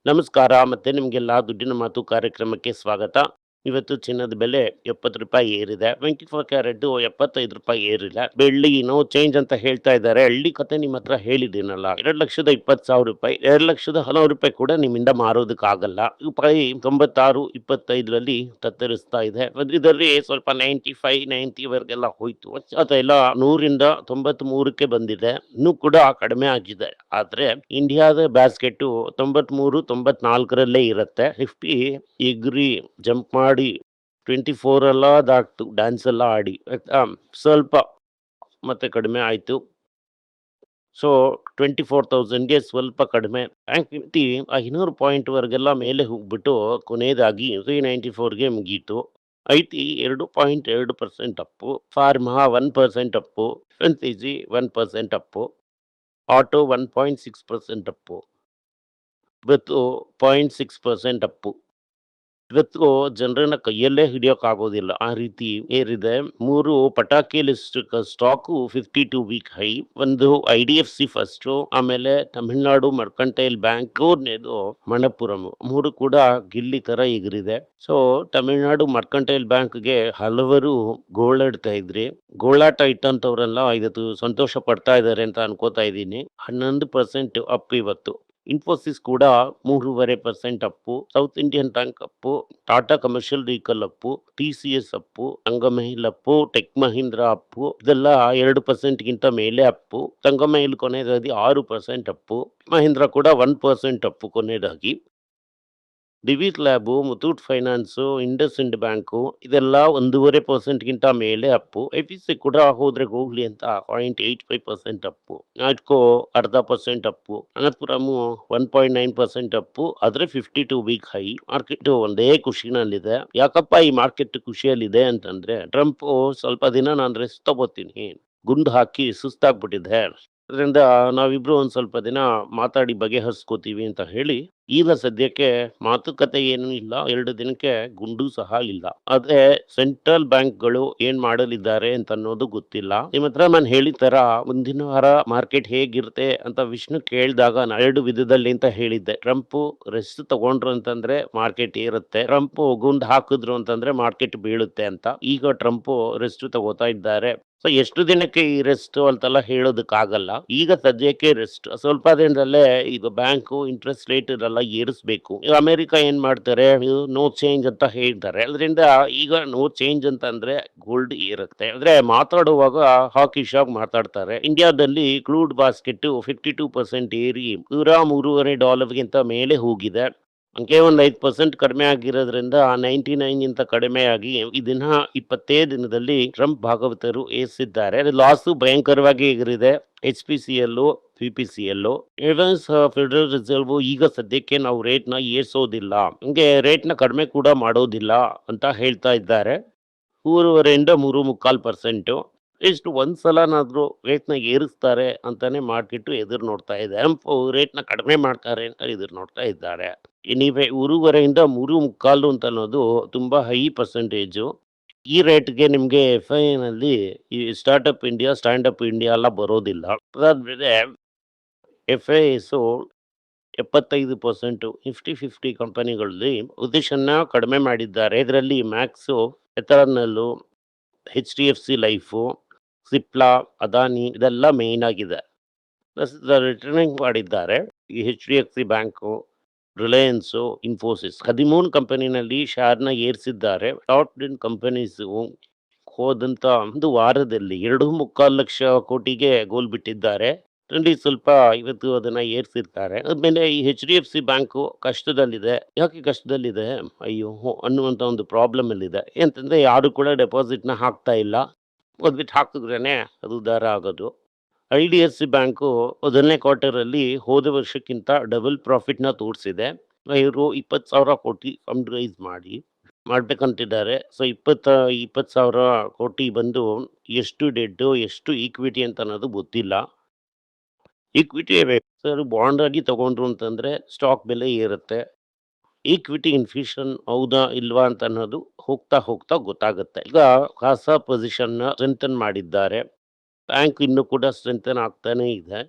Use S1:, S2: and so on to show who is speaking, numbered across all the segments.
S1: ನಮಸ್ಕಾರ. ಮತ್ತೆ ನಿಮ್ಗೆಲ್ಲ ದುಡ್ಡಿನ ಮಾತು ಕಾರ್ಯಕ್ರಮಕ್ಕೆ ಸ್ವಾಗತ. ಇವತ್ತು ಚಿನ್ನದ ಬೆಲೆ ₹70 ಏರಿದೆ. 24 ಕ್ಯಾರೆಟ್ ₹75 ಏರಿಲ್ಲ. ಬೆಳ್ಳಿ ನೋ ಚೇಂಜ್ ಅಂತ ಹೇಳ್ತಾ ಇದ್ದಾರೆ. ಹಳ್ಳಿ ಕತೆ ನಿಮ್ಮ ಹತ್ರ ಹೇಳಿದ್ದೀನಲ್ಲ. ₹2,20,000, ₹2,10,000 ಕೂಡ ನಿಮ್ಮಿಂದ ಮಾರೋದಕ್ಕಾಗಲ್ಲ. ರೂಪಾಯಿ 96, 25ರಲ್ಲಿ ತತ್ತರಿಸ್ತಾ ಇದೆ. ಮಧ್ಯದಲ್ಲಿ ಸ್ವಲ್ಪ 95, 90 ವರೆಗೆಲ್ಲ ಹೋಯ್ತು. ಅದೆಲ್ಲ 100ರಿಂದ 93ಕ್ಕೆ ಬಂದಿದೆ. ಇನ್ನೂ ಕೂಡ ಕಡಿಮೆ ಆಗಿದೆ. ಆದ್ರೆ ಇಂಡಿಯಾದ ಬ್ಯಾಸ್ಕೆಟ್ 93, 94ರಲ್ಲೇ ಇರುತ್ತೆ. ನಿಫ್ಟಿ ಎಗ್ರಿ ಜಂಪ್ ಮಾಡಿ 24 ಎಲ್ಲ ದಾಟ್ತು. ಡ್ಯಾನ್ಸ್ ಎಲ್ಲ ಆಡಿ ಆಯ್ತಾ? ಸ್ವಲ್ಪ ಮತ್ತೆ ಕಡಿಮೆ ಆಯ್ತು. ಸೊ 24,000ಗೆ ಸ್ವಲ್ಪ ಕಡಿಮೆ. ಬ್ಯಾಂಕ್ ನಿಫ್ಟಿ 500 ಪಾಯಿಂಟ್ ವರೆಗೆಲ್ಲ ಮೇಲೆ ಹೋಗ್ಬಿಟ್ಟು ಕೊನೆಯದಾಗಿ 394ಗೆ ಮುಗೀತು. IT 2.2% up, pharma 1% up, FMCG 1% up, auto 1.6% up. ಇವತ್ತು 0.6% ಅಪ್ಪು. ಇವತ್ತು ಜನರನ್ನ ಕೈಯಲ್ಲೇ ಹಿಡಿಯೋಕ್ಕಾಗೋದಿಲ್ಲ. ಆ ರೀತಿ ಏರಿದೆ. 3 ಪಟಾಕಿ ಲಿಸ್ಟ್ ಸ್ಟಾಕು 52 ವೀಕ್ ಹೈ. ಒಂದು IDFC ಫಸ್ಟು, ಆಮೇಲೆ ತಮಿಳ್ನಾಡು ಮರ್ಕಂಟೈಲ್ ಬ್ಯಾಂಕ್, ಮೂರನೇದು ಮಣಪುರಂ. 3 ಕೂಡ ಗಿಲ್ಲಿ ತರ ಎಗರಿದೆ. ಸೊ ತಮಿಳ್ನಾಡು ಮರ್ಕಂಟೈಲ್ ಬ್ಯಾಂಕ್ಗೆ ಹಲವರು ಗೋಳಾಡ್ತಾ ಇದ್ರಿ. ಗೋಳಾಟ ಇಟ್ಟಂತವ್ರೆಲ್ಲ ಇವತ್ತು ಸಂತೋಷ ಪಡ್ತಾ ಇದ್ದಾರೆ ಅಂತ ಅನ್ಕೋತಾ ಇದ್ದೀನಿ. 11% ಅಪ್ ಇವತ್ತು. ಇನ್ಫೋಸಿಸ್ ಕೂಡ 3.5% up, South Indian bank up, Tata commercial vehicle up, TCS up, ಸಂಗಮೈಲ್ ಅಪ್ಪು, ಟೆಕ್ ಮಹೀಂದ್ರ ಅಪ್ಪು. ಇದೆಲ್ಲ 2%ಗಿಂತ ಮೇಲೆ ಅಪ್ಪು. ಸಂಗಮೈಲ್ ಕೊನೆಯದಾಗಿ 6% ಅಪ್ಪು. ಮಹೀಂದ್ರ ಕೂಡ 1% ಅಪ್ಪು ಕೊನೆಯದಾಗಿ. Divi's lab, Muthoot finance, Indus end bank ಇದೆಲ್ಲ 1.5%ಗಿಂತ ಮೇಲೆ ಅಪ್ಪು. ಐಪಿಸಿ ಕೂಡ ಹೋದ್ರೆ ಹೋಗ್ಲಿ ಅಂತ 0.85% ಅಪ್ಪು. ನಾಟ್ಕೋ 0.5% ಅಪ್ಪು. ಅನಂತಪುರಮು 1.9% ಅಪ್ಪು. ಆದ್ರೆ 52 ವೀಕ್ ಹೈ. ಮಾರ್ಕೆಟ್ ಒಂದೇ ಖುಷಿನಲ್ಲಿದೆ. ಯಾಕಪ್ಪ ಈ ಮಾರ್ಕೆಟ್ ಖುಷಿಯಲ್ಲಿದೆ ಅಂತಂದ್ರೆ, ಟ್ರಂಪ್ ಸ್ವಲ್ಪ ದಿನ ನಾನು ರೆಸ್ಟ್ ತಗೋತೀನಿ, ಗುಂಡು ಹಾಕಿ ಸುಸ್ತಾಗ್ಬಿಟ್ಟಿದೆ, ಅದರಿಂದ ನಾವಿಬ್ರು ಒಂದ್ ಸ್ವಲ್ಪ ದಿನ ಮಾತಾಡಿ ಬಗೆಹರಿಸ್ಕೋತೀವಿ ಅಂತ ಹೇಳಿ ಈಗ ಸದ್ಯಕ್ಕೆ ಮಾತುಕತೆ ಏನೂ ಇಲ್ಲ. 2 ದಿನಕ್ಕೆ ಗುಂಡು ಸಹ ಇಲ್ಲ. ಆದ್ರೆ ಸೆಂಟ್ರಲ್ ಬ್ಯಾಂಕ್ಗಳು ಏನ್ ಮಾಡಲಿದ್ದಾರೆ ಅಂತ ಅನ್ನೋದು ಗೊತ್ತಿಲ್ಲ. ನಿಮ್ಮ ಹತ್ರ ನಾನು ಹೇಳಿದ ತರ ಮುಂದಿನ ವಾರ ಮಾರ್ಕೆಟ್ ಹೇಗಿರುತ್ತೆ ಅಂತ ವಿಷ್ಣು ಕೇಳಿದಾಗ ನಾನು 2 ವಿಧದಲ್ಲಿ ಅಂತ ಹೇಳಿದ್ದೆ. ಟ್ರಂಪ್ ರೆಸ್ಟ್ ತಗೊಂಡ್ರು ಅಂತಂದ್ರೆ ಮಾರ್ಕೆಟ್ ಏರುತ್ತೆ, ಟ್ರಂಪ್ ಗುಂಡು ಹಾಕಿದ್ರು ಅಂತಂದ್ರೆ ಮಾರ್ಕೆಟ್ ಬೀಳುತ್ತೆ ಅಂತ. ಈಗ ಟ್ರಂಪ್ ರೆಸ್ಟ್ ತಗೋತಾ ಇದ್ದಾರೆ. ಸೊ ಎಷ್ಟು ದಿನಕ್ಕೆ ಈ ರೆಸ್ಟ್ ಅಂತೆಲ್ಲ ಹೇಳೋದಕ್ಕಾಗಲ್ಲ. ಈಗ ಸದ್ಯಕ್ಕೆ ರೆಸ್ಟ್. ಸ್ವಲ್ಪ ದಿನದಲ್ಲೇ ಈಗ ಬ್ಯಾಂಕು ಇಂಟ್ರೆಸ್ಟ್ ರೇಟ್ ಇದೆಲ್ಲ ಏರಿಸ್ಬೇಕು. ಈಗ ಅಮೆರಿಕ ಏನ್ ಮಾಡ್ತಾರೆ, ನೋ ಚೇಂಜ್ ಅಂತ ಹೇಳ್ತಾರೆ. ಅದರಿಂದ ಈಗ ನೋ ಚೇಂಜ್ ಅಂತಂದ್ರೆ ಗೋಲ್ಡ್ ಏರುತ್ತೆ. ಅಂದ್ರೆ ಮಾತಾಡುವಾಗ ಹಾಕಿಶ್ ಆಗಿ ಮಾತಾಡ್ತಾರೆ. ಇಂಡಿಯಾದಲ್ಲಿ ಕ್ರೂಡ್ ಬಾಸ್ಕೆಟ್ 52% ಏರಿ $103.5 ಮೇಲೆ ಹೋಗಿದೆ. ಹಂಗೆ ಒಂದು 5% ಕಡಿಮೆ ಆಗಿರೋದ್ರಿಂದ 99 ಗಿಂತ ಕಡಿಮೆ ಆಗಿ ಈ ದಿನ 20 ದಿನದಲ್ಲಿ ಟ್ರಂಪ್ ಭಾಗವತರು ಏರಿಸಿದ್ದಾರೆ. ಲಾಸು ಭಯಂಕರವಾಗಿ ಎಗರಿದೆ. HPCL, PPCL. ಫೆಡರಲ್ ರಿಸರ್ವ್ ಈಗ ಸದ್ಯಕ್ಕೆ ನಾವು ರೇಟ್ನ ಏರ್ಸೋದಿಲ್ಲ, ಹಂಗೆ ರೇಟ್ನ ಕಡಿಮೆ ಕೂಡ ಮಾಡೋದಿಲ್ಲ ಅಂತ ಹೇಳ್ತಾ ಇದ್ದಾರೆ. 3.5ರಿಂದ 3.25%. ಇಷ್ಟು ಒಂದ್ಸಲನಾದ್ರೂ ರೇಟ್ನ ಏರಿಸ್ತಾರೆ ಅಂತಾನೆ ಮಾರ್ಕೆಟ್ ಎದುರು ನೋಡ್ತಾ ಇದೆ. ರೇಟ್ನ ಕಡಿಮೆ ಮಾಡ್ತಾರೆ ಅಂತ ಎದುರು ನೋಡ್ತಾ ಇದ್ದಾರೆ. ಎನಿವೆ 3.5ರಿಂದ 3.25 ಅಂತ ಅನ್ನೋದು ತುಂಬಾ ಹೈ ಪರ್ಸೆಂಟೇಜು. ಈ ರೇಟ್ಗೆ ನಿಮ್ಗೆ FI ಈ startup India, stand up India ಎಲ್ಲ ಬರೋದಿಲ್ಲ. ಅದಾದ್ಮೇಲೆ FIs 75% ನಿಫ್ಟಿ 50 ಕಂಪನಿಗಳಲ್ಲಿ ಪೊಸಿಷನ್ನ ಕಡಿಮೆ ಮಾಡಿದ್ದಾರೆ. ಇದರಲ್ಲಿ Max, Eternal, HDFC life, Cipla, Adani ಇದೆಲ್ಲ ಮೇನ್ ಆಗಿದೆ. ಪ್ಲಸ್ ರಿಟರ್ನಿಂಗ್ ಮಾಡಿದ್ದಾರೆ. ಈ HDFC ಬ್ಯಾಂಕು, ರಿಲಯನ್ಸು, ಇನ್ಫೋಸಿಸ್ 13 ಕಂಪನಿನಲ್ಲಿ ಶೇರ್ನ ಏರಿಸಿದ್ದಾರೆ. ಟಾಪ್ 10 ಕಂಪನೀಸ್ ಹೋದಂತ ಒಂದು ವಾರದಲ್ಲಿ 2.25 ಲಕ್ಷ ಕೋಟಿಗೆ ಗೋಲ್ ಬಿಟ್ಟಿದ್ದಾರೆ. ಅದರಲ್ಲಿ ಸ್ವಲ್ಪ ಇವತ್ತು ಅದನ್ನ ಏರಿಸಿರ್ತಾರೆ. ಆದ್ಮೇಲೆ ಈ HDFC ಬ್ಯಾಂಕು ಕಷ್ಟದಲ್ಲಿದೆ. ಯಾಕೆ ಕಷ್ಟದಲ್ಲಿದೆ ಅಯ್ಯೋ ಅನ್ನುವಂತ ಒಂದು ಪ್ರಾಬ್ಲಮ್ ಅಲ್ಲಿದೆ. ಅಂತಂದ್ರೆ ಯಾರು ಕೂಡ ಡೆಪಾಸಿಟ್ನ ಹಾಕ್ತಾ ಇಲ್ಲ. ಓದ್ಬಿಟ್ಟು ಹಾಕಿದ್ರೇನೆ ಅದು ಉದ್ಧಾರ ಆಗೋದು. IDFC ಬ್ಯಾಂಕು ಮೊದಲನೇ ಕ್ವಾರ್ಟರಲ್ಲಿ ಹೋದ ವರ್ಷಕ್ಕಿಂತ ಡಬಲ್ ಪ್ರಾಫಿಟ್ನ ತೋರಿಸಿದೆ. ಇವರು 20,000 ಕೋಟಿ ಫಂಡ್ ರೈಸ್ ಮಾಡ್ಬೇಕಂತಿದ್ದಾರೆ. ಸೊ 20,000 ಕೋಟಿ ಬಂದು ಎಷ್ಟು ಡೆಡ್, ಎಷ್ಟು ಈಕ್ವಿಟಿ ಅಂತ ಅನ್ನೋದು ಗೊತ್ತಿಲ್ಲ. ಈಕ್ವಿಟಿ ಸರ್ ಬಾಂಡ್ ಆಗಿ ತಗೊಂಡ್ರು ಅಂತಂದ್ರೆ ಸ್ಟಾಕ್ ಬೆಲೆ ಏರುತ್ತೆ. ಈಕ್ವಿಟಿ ಇನ್ಫ್ಲೇಷನ್ ಹೌದಾ ಇಲ್ವಾ ಅಂತ ಅನ್ನೋದು ಹೋಗ್ತಾ ಹೋಗ್ತಾ ಗೊತ್ತಾಗುತ್ತೆ. ಈಗ ಖಾಸಾ ಪೊಸಿಷನ್ನ ಸ್ಟ್ರೆಂಥನ್ ಮಾಡಿದ್ದಾರೆ. ಬ್ಯಾಂಕ್ ಇನ್ನೂ ಕೂಡ ಸ್ಟ್ರೆಂಥನ್ ಆಗ್ತಾನೆ ಇದೆ.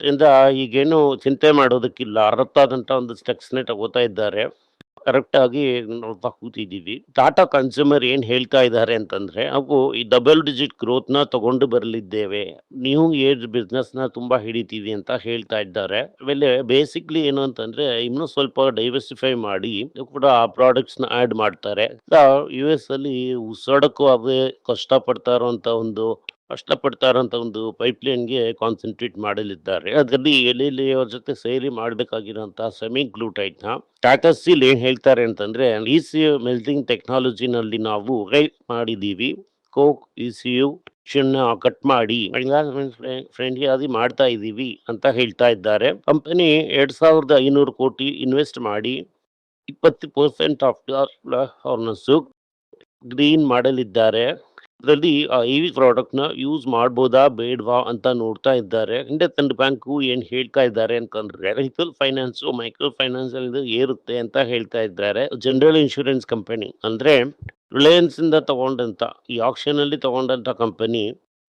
S1: ಇಂದ ಈಗೇನು ಚಿಂತೆ ಮಾಡೋದಕ್ಕಿಲ್ಲ. ಅರ್ಥಾದಂತ ಒಂದು ಸ್ಟೆಪ್ಸ್‌ನೇ ತಗೋತಾ ಇದ್ದಾರೆ. ಕರೆಕ್ಟಾಗಿ ನೋಡ್ತಾ ಕೂತಿದ್ದೀವಿ. ಟಾಟಾ ಕನ್ಸ್ಯೂಮರ್ ಏನ್ ಹೇಳ್ತಾ ಇದ್ದಾರೆ ಅಂತಂದ್ರೆ, ನಾವು ಈ ಡಬಲ್ ಡಿಜಿಟ್ ಗ್ರೋತ್‌ನ ತಗೊಂಡು ಬರಲಿದ್ದೇವೆ. ನ್ಯೂ ಏಜ್ ಬಿಸ್ನೆಸ್‌ನ ತುಂಬಾ ಹಿಡಿತೀವಿ ಅಂತ ಹೇಳ್ತಾ ಇದ್ದಾರೆ. ಆಮೇಲೆ ಬೇಸಿಕ್‌ಲಿ ಏನು ಅಂತಂದ್ರೆ, ಇನ್ನೂ ಸ್ವಲ್ಪ ಡೈವರ್ಸಿಫೈ ಮಾಡಿ ಕೂಡ ಪ್ರಾಡಕ್ಟ್ಸ್‌ನ ಆಡ್ ಮಾಡ್ತಾರೆ. ಯುಎಸ್ ಅಲ್ಲಿ ಉಸಿರಾಡಕ್ಕೂ ಅವೇ ಕಷ್ಟಪಡ್ತಾ ಇರೋಂಥ ಒಂದು ಪೈಪ್‌ಲೈನ್‌ಗೆ ಕಾನ್ಸಂಟ್ರೇಟ್ ಮಾಡಲಿದ್ದಾರೆ. ಅದರಲ್ಲಿ ಎಲೆಲಿಯವ್ರ ಜೊತೆ ಸೇರಿ ಮಾಡಬೇಕಾಗಿರೋಂಥ ಸೆಮಿ ಗ್ಲೂಟೈಡ್‌ನ ಟಾಟಾ ಸ್ಟೀಲ್ ಏನ್ ಹೇಳ್ತಾರೆ ಅಂತಂದ್ರೆ, ಇಸಿಯು ಮೆಲ್ಟಿಂಗ್ ಟೆಕ್ನಾಲಜಿನಲ್ಲಿ ನಾವು ಮಾಡಿದ್ದೀವಿ. ಕೋಕ್ ಇಸಿಯು ಕಟ್ ಮಾಡಿ ಫ್ರೆಂಡ್ಲಿ ಆಗಿ ಮಾಡ್ತಾ ಇದ್ದೀವಿ ಅಂತ ಹೇಳ್ತಾ ಇದ್ದಾರೆ. ಕಂಪನಿ 2,500 ಕೋಟಿ ಇನ್ವೆಸ್ಟ್ ಮಾಡಿ 20% ಆಫ್ ಅವರ್ನಸ್ಸು ಗ್ರೀನ್ ಮಾಡಲಿದ್ದಾರೆ. ಇದರಲ್ಲಿ ಆ ಇವಿ ಪ್ರಾಡಕ್ಟ್‌ನ ಯೂಸ್ ಮಾಡ್ಬೋದಾ ಬೇಡ್ವಾ ಅಂತ ನೋಡ್ತಾ ಇದ್ದಾರೆ. ಇಂಡಸ್ಇಂಡ್ ಬ್ಯಾಂಕು ಏನ್ ಹೇಳ್ತಾ ಇದ್ದಾರೆ ಅಂತಂದ್ರೆ, ವೆಹಿಕಲ್ ಫೈನಾನ್ಸು, ಮೈಕ್ರೋ ಫೈನಾನ್ಸ್ ಇದು ಏರುತ್ತೆ ಅಂತ ಹೇಳ್ತಾ ಇದ್ದಾರೆ. ಜನರಲ್ ಇನ್ಶೂರೆನ್ಸ್ ಕಂಪನಿ ಅಂದ್ರೆ ರಿಲಯನ್ಸ್ ಇಂದ ತಗೊಂಡಂತ ಈ ಆಕ್ಷನ್ ಅಲ್ಲಿ ತಗೊಂಡಂತ ಕಂಪನಿ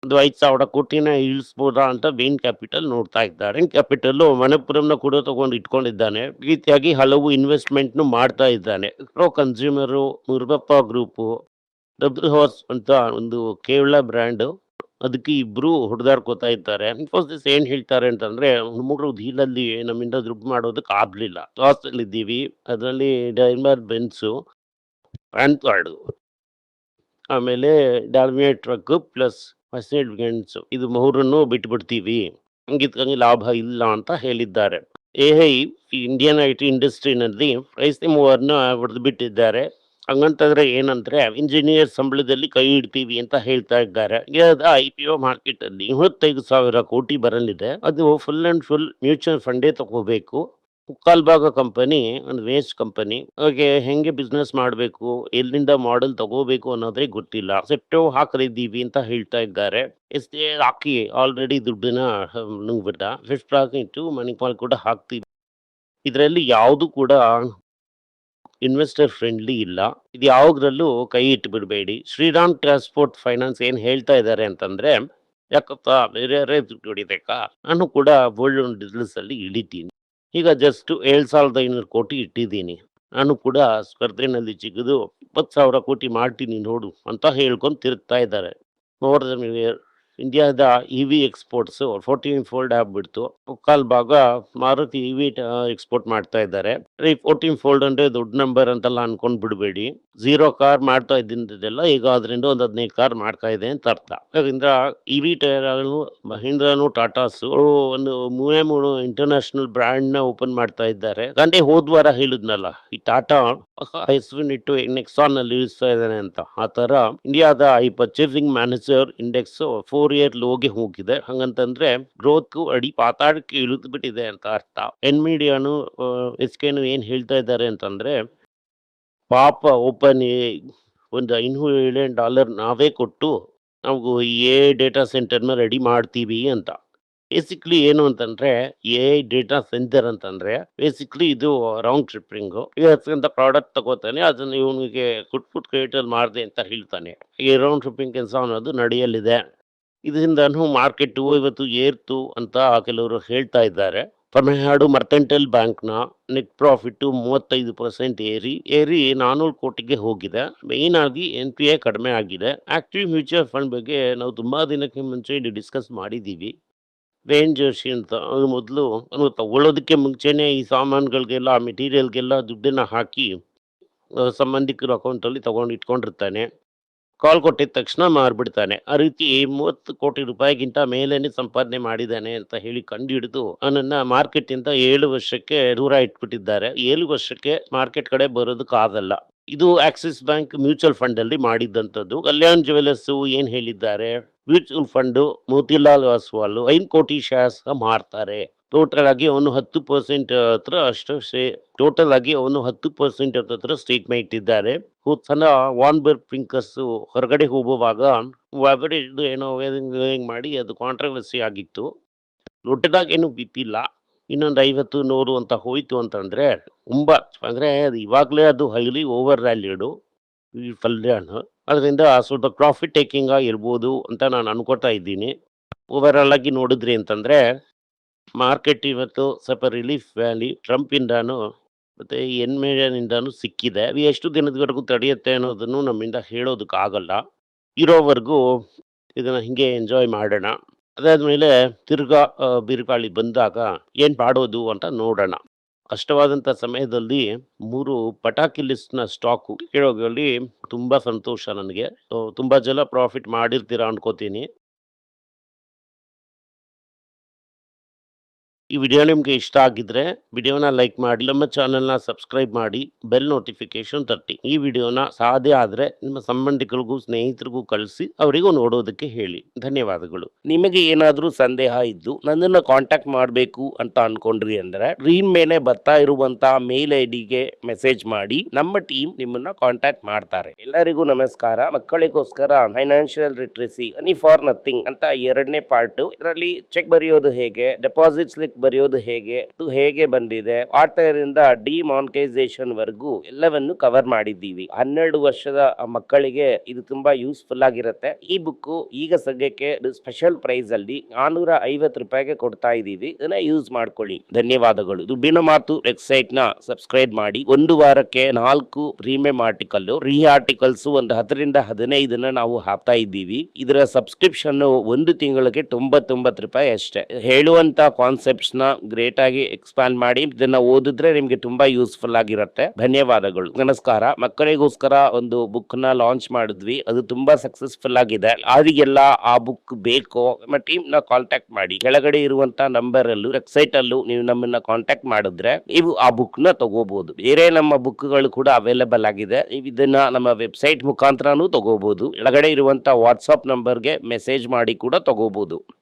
S1: ಒಂದು 5,000 ಕೋಟಿನ ಇಳಿಸ್ಬೋದಾ ಅಂತ ಬೇನ್ ಕ್ಯಾಪಿಟಲ್ ನೋಡ್ತಾ ಇದ್ದಾರೆ. ಕ್ಯಾಪಿಟಲ್ ಮಣಪ್ಪುರಂನ ಕೂಡ ತಗೊಂಡು ಇಟ್ಕೊಂಡಿದ್ದಾನೆ. ಈ ರೀತಿಯಾಗಿ ಹಲವು ಇನ್ವೆಸ್ಟ್ಮೆಂಟ್ ಮಾಡ್ತಾ ಇದ್ದಾನೆ. Pro consumer, Murugappa group, W horse ಅಂತ ಒಂದು ಕೇರಳ ಬ್ರ್ಯಾಂಡ್, ಅದಕ್ಕೆ ಇಬ್ರು ಹೊಡೆದಾಡ್ಕೋತಾ ಇದ್ದಾರೆ. ಇನ್ಫೋಸಿಸ್ ಏನ್ ಹೇಳ್ತಾರೆ ಅಂತಂದ್ರೆ, ನಮಗೂ ಡೀಲಲ್ಲಿ ನಮ್ಮಿಂದ ದುಡ್ಡು ಮಾಡೋದಕ್ಕೆ ಆಗ್ಲಿಲ್ಲ, ಲಾಸ್ ಅಲ್ಲಿ ಇದ್ದೀವಿ. ಅದರಲ್ಲಿ ಡೈಮರ್ ಬೆನ್ಸು, ಪ್ಯಾನ್ ಕಾರ್ಡ್, ಆಮೇಲೆ ಡಾಲ್ಮಿಯಾ ಟ್ರಕ್ ಪ್ಲಸ್ ಫಸ್ಟ್ ಗೆಣ್ಸು ಇದು ಮೂರನ್ನು ಬಿಟ್ಬಿಡ್ತೀವಿ, ಹಂಗಿದ್ಕಂಗೆ ಲಾಭ ಇಲ್ಲ ಅಂತ ಹೇಳಿದ್ದಾರೆ. ಎಐ ಇಂಡಿಯನ್ ಐ ಟಿ ಇಂಡಸ್ಟ್ರಿನಲ್ಲಿ ಪ್ರೈಸ್ ಮೂವರ್ನ ಹೊಡೆದು ಬಿಟ್ಟಿದ್ದಾರೆ. ಹಂಗಂತಂದ್ರೆ ಏನಂದ್ರೆ ಇಂಜಿನಿಯರ್ ಸಂಬಳದಲ್ಲಿ ಕೈ ಇಡ್ತೀವಿ ಅಂತ ಹೇಳ್ತಾ ಇದ್ದಾರೆ. IPO ಮಾರ್ಕೆಟ್ ಅಲ್ಲಿ 25,000 ಕೋಟಿ ಬರಲಿದೆ. ಅದು ಫುಲ್ ಅಂಡ್ ಫುಲ್ ಮ್ಯೂಚುವಲ್ ಫಂಡೇ ತಗೋಬೇಕು. ಮುಕ್ಕಾಲ್ ಭಾಗ ಕಂಪನಿ ಒಂದು ವೇಸ್ಟ್ ಕಂಪನಿ. ಹಾಗೆ ಹೆಂಗೆ ಬಿಸ್ನೆಸ್ ಮಾಡಬೇಕು, ಎಲ್ಲಿಂದ ಮಾಡೆಲ್ ತಗೋಬೇಕು ಅನ್ನೋದೇ ಗೊತ್ತಿಲ್ಲ. ಸೆಪ್ಟೋ ಹಾಕಲಿದ್ದೀವಿ ಅಂತ ಹೇಳ್ತಾ ಇದ್ದಾರೆ. ಎಷ್ಟೇ ಹಾಕಿ ಆಲ್ರೆಡಿ ದುಡ್ಡನ್ನ ನುಂಗ್ಬಿಟ್ಟ. ಫಿಫ್ತ್ ಇಟ್ಟು ಮಣಿಪಾಲ್ ಕೂಡ ಹಾಕ್ತೀವಿ. ಇದರಲ್ಲಿ ಯಾವುದು ಕೂಡ ಇನ್ವೆಸ್ಟರ್ ಫ್ರೆಂಡ್ಲಿ ಇಲ್ಲ. ಇದು ಯಾವುದ್ರಲ್ಲೂ ಕೈ ಇಟ್ಟು ಬಿಡಬೇಡಿ. ಶ್ರೀರಾಮ್ ಟ್ರಾನ್ಸ್ಪೋರ್ಟ್ ಫೈನಾನ್ಸ್ ಏನ್ ಹೇಳ್ತಾ ಇದ್ದಾರೆ ಅಂತಂದ್ರೆ, ಯಾಕಪ್ಪ ಬೇರೆ ದುಡ್ಡು ಹೊಡಿಬೇಕಾ, ನಾನು ಕೂಡ ಗೋಲ್ಡ್ ಬಿಸ್ನೆಸ್ ಅಲ್ಲಿ ಇಳಿತೀನಿ. ಈಗ ಜಸ್ಟ್ 7,500 ಕೋಟಿ ಇಟ್ಟಿದ್ದೀನಿ. ನಾನು ಕೂಡ ಸ್ಪರ್ಧೆನಲ್ಲಿ ಜಿಗಿದು 20,000 ಕೋಟಿ ಮಾಡ್ತೀನಿ ನೋಡು ಅಂತ ಹೇಳ್ಕೊಂಡು ತಿರುಗ್ತಾ ಇದ್ದಾರೆ. ಮೋರ್ ದನ್ ಇಂಡಿಯಾದ ಇವಿ ಎಕ್ಸ್ಪೋರ್ಟ್ಸ್ 14 ಫೋಲ್ಡ್ ಆಗ್ಬಿಡ್ತು. ಮುಕ್ಕಾಲ್ ಭಾಗ ಮಾರುತಿ ಇವಿ ಎಕ್ಸ್ಪೋರ್ಟ್ ಮಾಡ್ತಾ ಇದ್ದಾರೆ. ಈ 14 ಫೋಲ್ಡ್ ಅಂದ್ರೆ ದೊಡ್ಡ ನಂಬರ್ ಅಂತೆಲ್ಲ ಅನ್ಕೊಂಡ್ ಬಿಡಬೇಡಿ. 0 ಕಾರ್ ಮಾಡ್ತಾ ಇದ್ದಿದ್ದೆಲ್ಲ ಈಗ ಅದರಿಂದ ಒಂದು 15 ಕಾರ್ ಮಾಡ್ತಾ ಇದೆ ಅಂತ ಅರ್ಥ. ಅದರಿಂದ ಇವಿ ಟೈರ್ಗಳು ಮಹೀಂದ್ರನು ಟಾಟಾಸು ಒಂದು 3 ಇಂಟರ್ನ್ಯಾಷನಲ್ ಬ್ರ್ಯಾಂಡ್ ನ ಓಪನ್ ಮಾಡ್ತಾ ಇದ್ದಾರೆ. ಗಂಟೆ ಹೋದ್ವಾರ ಹೇಳಿದ್ನಲ್ಲ, ಈ ಟಾಟಾ ಹೆಸರಿನಿಟ್ಟು ನೆಕ್ಸಾನ್ ನಲ್ಲಿ ಇಳಿಸ್ತಾ ಇದ್ದಾನೆ ಅಂತ. ಆ ತರ ಇಂಡಿಯಾದ ಈ ಪರ್ಚೇಸಿಂಗ್ ಮ್ಯಾನೇಜರ್ ಇಂಡೆಕ್ಸ್ 4 ಇಯರ್ ಲೋಗೆ ಹೋಗಿದೆ. ಹಂಗಂತಂದ್ರೆ ಗ್ರೋತ್ ಅಡಿ ಪಾತಾಳಕ್ಕೆ ಇಳಿದು ಬಿಟ್ಟಿದೆ ಅಂತ ಅರ್ಥ. ಎನ್ವಿಡಿಯಾನು ಎಸ್ಕೆನು ಏನ್ ಹೇಳ್ತಾ ಇದ್ದಾರೆ ಅಂತಂದ್ರೆ, ಪಾಪ ಓಪನ್ ಒಂದು $500 ಮಿಲಿಯನ್ ನಾವೇ ಕೊಟ್ಟು ನಾವು ಎ ಡೇಟಾ ಸೆಂಟರ್ನ ರೆಡಿ ಮಾಡ್ತೀವಿ ಅಂತ. ಬೇಸಿಕ್ಲಿ ಏನು ಅಂತಂದ್ರೆ, ಎಐ ಡೇಟಾ ಸೆಂಟರ್ ಅಂತಂದ್ರೆ ಬೇಸಿಕ್ಲಿ ಇದು ರೌಂಡ್ ಟ್ರಿಪ್ಪಿಂಗು. ಇವತ್ತಿಂದ ಪ್ರಾಡಕ್ಟ್ ತಗೋತಾನೆ, ಅದನ್ನ ಇವನಿಗೆ ಫುಟ್ ಕ್ರಿಯೇಟರ್ ಮಾಡಿದೆ ಅಂತ ಹೇಳ್ತಾನೆ. ಈ ರೌಂಡ್ ಟ್ರಿಪ್ಪಿಂಗ್ ಕೆಲಸ ಅನ್ನೋದು ನಡೆಯಲಿದೆ. ಇದರಿಂದನೂ ಮಾರ್ಕೆಟ್ ಇವತ್ತು ಏರ್ತು ಅಂತ ಕೆಲವರು ಹೇಳ್ತಾ ಇದ್ದಾರೆ. ತಮಿಳುನಾಡು ಮರ್ಕೆಂಟೈಲ್ ಬ್ಯಾಂಕ್ನ ನೆಟ್ ಪ್ರಾಫಿಟ್ 35% ಏರಿ 400 ಕೋಟಿಗೆ ಹೋಗಿದೆ. ಮೇನ್ ಆಗಿ NPA ಕಡಿಮೆ ಆಗಿದೆ. ಆಕ್ಟಿವ್ ಮ್ಯೂಚುವಲ್ ಫಂಡ್ ಬಗ್ಗೆ ನಾವು ತುಂಬಾ ದಿನಕ್ಕೆ ಮುಂಚೆ ಡಿಸ್ಕಸ್ ಮಾಡಿದ್ದೀವಿ. ವೇನ್ ಜೋಶಿ ಅಂತ ಅವ್ರು ಮೊದಲು ಅವನು ತಗೊಳ್ಳೋದಕ್ಕೆ ಮುಂಚೆನೆ ಈ ಸಾಮಾನುಗಳಿಗೆಲ್ಲ ಮೆಟೀರಿಯಲ್ಗೆಲ್ಲ ದುಡ್ಡನ್ನ ಹಾಕಿ ಸಂಬಂಧಿಕರ ಅಕೌಂಟಲ್ಲಿ ತಗೊಂಡು ಇಟ್ಕೊಂಡಿರ್ತಾನೆ. ಕಾಲ್ ಕೊಟ್ಟಿದ ತಕ್ಷಣ ಮಾರ್ಬಿಡ್ತಾನೆ. ಆ ರೀತಿ 30 ಕೋಟಿ ರೂಪಾಯಿಗಿಂತ ಮೇಲೇನೆ ಸಂಪಾದನೆ ಮಾಡಿದ್ದಾನೆ ಅಂತ ಹೇಳಿ ಕಂಡುಹಿಡಿದು ಅವನನ್ನ ಮಾರ್ಕೆಟ್ ಇಂದ 7 ವರ್ಷಕ್ಕೆ ದೂರ ಇಟ್ಬಿಟ್ಟಿದ್ದಾರೆ. 7 ವರ್ಷಕ್ಕೆ ಮಾರ್ಕೆಟ್ ಕಡೆ ಬರೋದಕ್ಕಾಗಲ್ಲ. ಇದು ಆಕ್ಸಿಸ್ ಬ್ಯಾಂಕ್ ಮ್ಯೂಚುವಲ್ ಫಂಡ್ ಅಲ್ಲಿ ಮಾಡಿದ್ದಂಥದ್ದು. ಕಲ್ಯಾಣ್ ಜುವೆಲ್ಲರ್ಸ್ ಏನ್ ಹೇಳಿದ್ದಾರೆ, ಮ್ಯೂಚುವಲ್ ಫಂಡ್ ಮೋತಿಲಾಲ್ ಒಸ್ವಾಲ್ 5 ಕೋಟಿ ಶೇರ್ಸ್ ಮಾರ್ತಾರೆ. ಟೋಟಲ್ ಆಗಿ ಅವನು 10% ಹತ್ರ ಅಷ್ಟು ಟೋಟಲ್ ಆಗಿ ಅವನು 10% ಹತ್ರ ಸ್ಟೇಟ್ಮೆಂಟ್ ಇಟ್ಟಿದ್ದಾರೆ. ಸಲ ವಾನ್ಬರ್ ಪಿಂಕಸ್ ಹೊರಗಡೆ ಹೋಗುವಾಗ ಒಳಗಡೆ ಏನೋ ಮಾಡಿ ಅದು ಕಾಂಟ್ರವರ್ಸಿ ಆಗಿತ್ತು. ದೊಡ್ಡದಾಗಿ ಏನು ಬಿತ್ತಿಲ್ಲ. ಇನ್ನೊಂದು 50 100 ಅಂತ ಹೋಯ್ತು ಅಂತಂದ್ರೆ ತುಂಬಾ ಅಂದ್ರೆ ಅದು ಇವಾಗಲೇ ಅದು ಹೈಲಿ ಓವರ್ ವ್ಯಾಲ್ಯೂಡು ಈ ಕಲ್ಯಾಣ. ಅದರಿಂದ ಸ್ವಲ್ಪ ಪ್ರಾಫಿಟ್ ಟೇಕಿಂಗ್ ಆಗಿರ್ಬೋದು ಅಂತ ನಾನು ಅನ್ಕೋತಾ ಇದ್ದೀನಿ. ಓವರ್ ಆಲ್ ಆಗಿ ನೋಡಿದ್ರಿ ಅಂತಂದ್ರೆ ಮಾರ್ಕೆಟ್ ಇವತ್ತು ಸ್ವಲ್ಪ ರಿಲೀಫ್ ವ್ಯಾಲಿ ಟ್ರಂಪ್ ಇಂದಾನು ಮತ್ತೆ ಎನ್ಮೇನಿಂದಾನು ಸಿಕ್ಕಿದೆ. ಅದು ಎಷ್ಟು ದಿನದವರೆಗೂ ತಡೆಯುತ್ತೆ ಅನ್ನೋದನ್ನು ನಮ್ಮಿಂದ ಹೇಳೋದಕ್ಕಾಗಲ್ಲ. ಇರೋವರೆಗೂ ಇದನ್ನ ಹಿಂಗೆ ಎಂಜಾಯ್ ಮಾಡೋಣ. ಅದಾದ್ಮೇಲೆ ತಿರ್ಗಾ ಬಿರುಗಾಳಿ ಬಂದಾಗ ಏನ್ ಮಾಡೋದು ಅಂತ ನೋಡೋಣ. ಕಷ್ಟವಾದಂಥ ಸಮಯದಲ್ಲಿ 3 ಪಟಾಕಿ ಲಿಸ್ಟ್‌ನ ಸ್ಟಾಕು ಕೇಳೋದ್ರಲ್ಲಿ ತುಂಬಾ ಸಂತೋಷ ನನಗೆ. ತುಂಬಾ ಜನ ಪ್ರಾಫಿಟ್ ಮಾಡಿರ್ತೀರಾ ಅನ್ಕೋತೀನಿ. ಈ ವಿಡಿಯೋ ನಿಮ್ಗೆ ಇಷ್ಟ ಆಗಿದ್ರೆ ವಿಡಿಯೋನ ಲೈಕ್ ಮಾಡಿ, ನಮ್ಮ ಚಾನೆಲ್‌ನ ಸಬ್ಸ್ಕ್ರೈಬ್ ಮಾಡಿ, ಬೆಲ್ ನೋಟಿಫಿಕೇಶನ್ ತಟ್ಟಿ. ಈ ವಿಡಿಯೋನ ಸಾಧ್ಯ ಆದ್ರೆ ನಿಮ್ಮ ಸಂಬಂಧಿಕರಿಗೂ, ಸ್ನೇಹಿತರಿಗೂ ಕಳಿಸಿ ಅವರಿಗೂ ನೋಡೋದಕ್ಕೆ ಹೇಳಿ. ಧನ್ಯವಾದಗಳು. ನಿಮಗೆ ಏನಾದರೂ ಸಂದೇಹ ಇದ್ದು ನನ್ನನ್ನು ಕಾಂಟ್ಯಾಕ್ಟ್ ಮಾಡಬೇಕು ಅಂತ ಅನ್ಕೊಂಡ್ರಿ ಅಂದ್ರೆ ಸ್ಕ್ರೀನ್ ಮೇಲೆ ಬರ್ತಾ ಇರುವಂತ ಮೇಲ್ ಐಡಿಗೆ ಮೆಸೇಜ್ ಮಾಡಿ, ನಮ್ಮ ಟೀಮ್ ನಿಮ್ಮನ್ನ ಕಾಂಟ್ಯಾಕ್ಟ್ ಮಾಡ್ತಾರೆ. ಎಲ್ಲರಿಗೂ ನಮಸ್ಕಾರ. ಮಕ್ಕಳಿಗೋಸ್ಕರ financial literacy money for nothing ಅಂತ 2ನೇ ಪಾರ್ಟ್. ಇದರಲ್ಲಿ ಚೆಕ್ ಬರೆಯೋದು ಹೇಗೆ, ಡೆಪಾಸಿಟ್ ಸ್ಲಿಪ್ ಬರೆಯೋದು ಹೇಗೆ, ಇದು ಹೇಗೆ ಬಂದಿದೆ, ಆಟರಿಂದ ಡಿಮಾನಿಟೈಸೇಷನ್ ವರೆಗೂ ಎಲ್ಲವನ್ನು ಕವರ್ ಮಾಡಿದ್ದೀವಿ. 12 ವರ್ಷದ ಮಕ್ಕಳಿಗೆ ಇದು ತುಂಬಾ ಯೂಸ್ಫುಲ್ ಆಗಿರುತ್ತೆ. ಈ ಬುಕ್ ಈಗ ಸದ್ಯಕ್ಕೆ ಸ್ಪೆಷಲ್ ಪ್ರೈಸ್ ಅಲ್ಲಿ 450 ರೂಪಾಯಿಗೆ ಕೊಡ್ತಾ ಇದೀವಿ. ಇದನ್ನ ಯೂಸ್ ಮಾಡ್ಕೊಳ್ಳಿ. ಧನ್ಯವಾದಗಳು. ದುಡ್ಡಿನ ಮಾತು ವೆಬ್ಸೈಟ್ ನ ಸಬ್ಸ್ಕ್ರೈಬ್ ಮಾಡಿ. 1 ವಾರಕ್ಕೆ 4 ಪ್ರೀಮಿಯಂ ಆರ್ಟಿಕಲ್, ರೀ ಆರ್ಟಿಕಲ್ಸ್ ಒಂದು 10ರಿಂದ 15 ನಾವು ಹಾಕ್ತಾ ಇದ್ದೀವಿ. ಇದರ ಸಬ್ಸ್ಕ್ರಿಪ್ಷನ್ 1 ತಿಂಗಳಿಗೆ 99 ರೂಪಾಯಿ ಅಷ್ಟೇ. ಹೇಳುವಂತ ಕಾನ್ಸೆಪ್ಟ್ಸ್ ನ ಗ್ರೇಟ್ ಆಗಿ ಎಕ್ಸ್ಪ್ಯಾಂಡ್ ಮಾಡಿ ಇದನ್ನ ಓದಿದ್ರೆ ನಿಮ್ಗೆ ತುಂಬಾ ಯೂಸ್ಫುಲ್ ಆಗಿರುತ್ತೆ. ಧನ್ಯವಾದಗಳು. ನಮಸ್ಕಾರ. ಮಕ್ಕಳಿಗೋಸ್ಕರ ಒಂದು ಬುಕ್ ನ ಲಾಂಚ್ ಮಾಡಿದ್ವಿ. ಅದು ತುಂಬಾ ಸಕ್ಸಸ್ಫುಲ್ ಆಗಿದೆ. ಯಾರಿಗೆಲ್ಲ ಆ ಬುಕ್ ಬೇಕೋ ನಮ್ಮ ಟೀಮ್ ನ ಕಾಂಟ್ಯಾಕ್ಟ್ ಮಾಡಿ. ಕೆಳಗಡೆ ಇರುವಂತ ನಂಬರ್ ಅಲ್ಲೂ ವೆಬ್ಸೈಟ್ ಅಲ್ಲೂ ನೀವು ನಮ್ಮನ್ನ ಕಾಂಟ್ಯಾಕ್ಟ್ ಮಾಡಿದ್ರೆ ನೀವು ಆ ಬುಕ್ ನ ತಗೋಬಹುದು. ಬೇರೆ ನಮ್ಮ ಬುಕ್ ಗಳು ಕೂಡ ಅವೈಲೇಬಲ್ ಆಗಿದೆ. ನೀವು ಇದನ್ನ ನಮ್ಮ ವೆಬ್ಸೈಟ್ ಮುಖಾಂತರನೂ ತಗೋಬಹುದು. ಕೆಳಗಡೆ ಇರುವಂತ ವಾಟ್ಸ್ಆಪ್ ನಂಬರ್ಗೆ ಮೆಸೇಜ್ ಮಾಡಿ ಕೂಡ ತಗೋಬಹುದು.